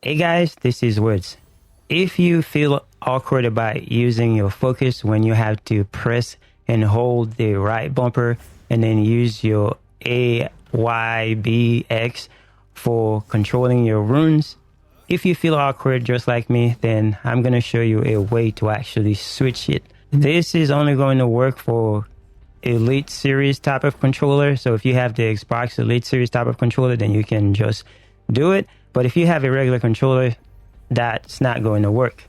Hey guys, this is Woods. If you feel awkward about using your focus when you have to press and hold the right bumper and then use your A, Y, B, X for controlling your runes, if you feel awkward just like me, then I'm going to show you a way to actually switch it. This is only going to work for Elite Series type of controller. So if you have the Xbox Elite Series type of controller, then you can just do it. But if you have a regular controller, that's not going to work.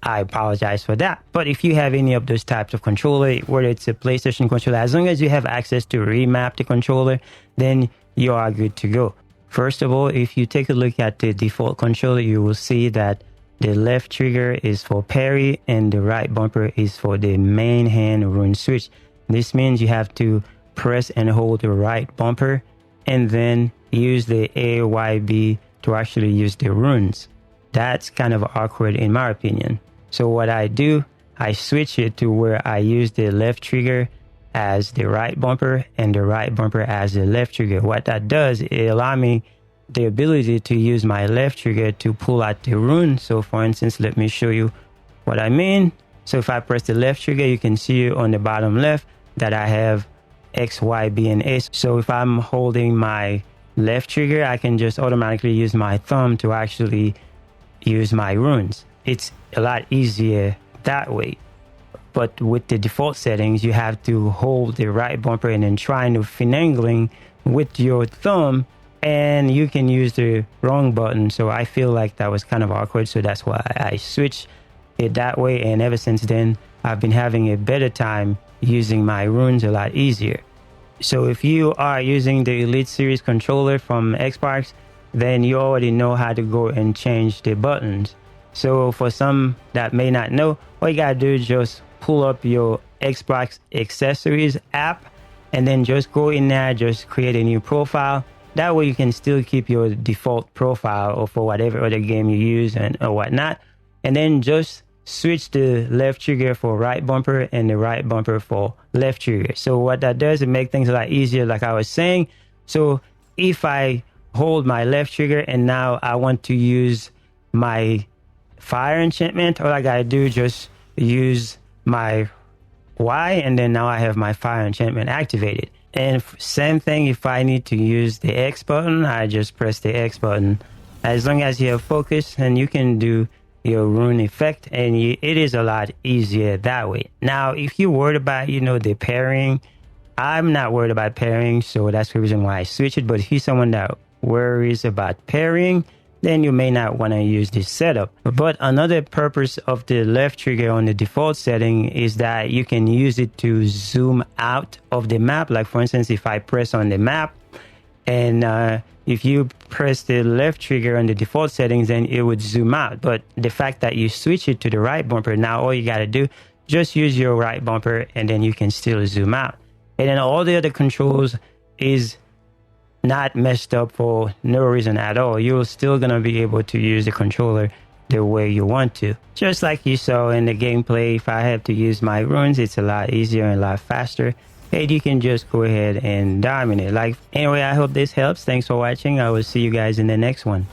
I apologize for that. But if you have any of those types of controller, whether it's a PlayStation controller, as long as you have access to remap the controller, then you are good to go. First of all, if you take a look at the default controller, you will see that the left trigger is for parry and the right bumper is for the main hand rune switch. This means you have to press and hold the right bumper and then use the A, Y, B to actually use the runes. That's kind of awkward in my opinion. So what I do, I switch it to where I use the left trigger as the right bumper and the right bumper as the left trigger. What that does, it allows me the ability to use my left trigger to pull out the rune. So for instance, let me show you what I mean. So if I press the left trigger, you can see on the bottom left that I have X, Y, B, and A. So if I'm holding my left trigger, I can just automatically use my thumb to actually use my runes. It's a lot easier that way. But with the default settings, you have to hold the right bumper and then trying to finagling with your thumb, and you can use the wrong button. So I feel like that was kind of awkward. So that's why I switched it that way. And ever since then, I've been having a better time using my runes a lot easier. So if you are using the Elite Series controller from Xbox, then you already know how to go and change the buttons. So for some that may not know, all you gotta do is just pull up your Xbox accessories app and then just go in there, just create a new profile. That way you can still keep your default profile or for whatever other game you use and or whatnot. And then just switch the left trigger for right bumper and the right bumper for left trigger. So what that does, it makes things a lot easier, like I was saying. So if I hold my left trigger and now I want to use my fire enchantment, all I gotta do is just use my Y, and then now I have my fire enchantment activated. And same thing, if I need to use the X button, I just press the X button. As long as you have focus, and you can do your rune effect, and it is a lot easier that way. Now, if you're worried about, the pairing, I'm not worried about pairing, so that's the reason why I switch it. But if you're someone that worries about pairing, then you may not want to use this setup. But another purpose of the left trigger on the default setting is that you can use it to zoom out of the map. Like for instance, if I press on the map and if you press the left trigger on the default settings, then it would zoom out. But the fact that you switch it to the right bumper, now all you got to do, just use your right bumper and then you can still zoom out. And then all the other controls is not messed up for no reason at all. You're still going to be able to use the controller the way you want to. Just like you saw in the gameplay, if I have to use my runes, it's a lot easier and a lot faster. And you can just go ahead and dominate. Anyway, I hope this helps. Thanks for watching. I will see you guys in the next one.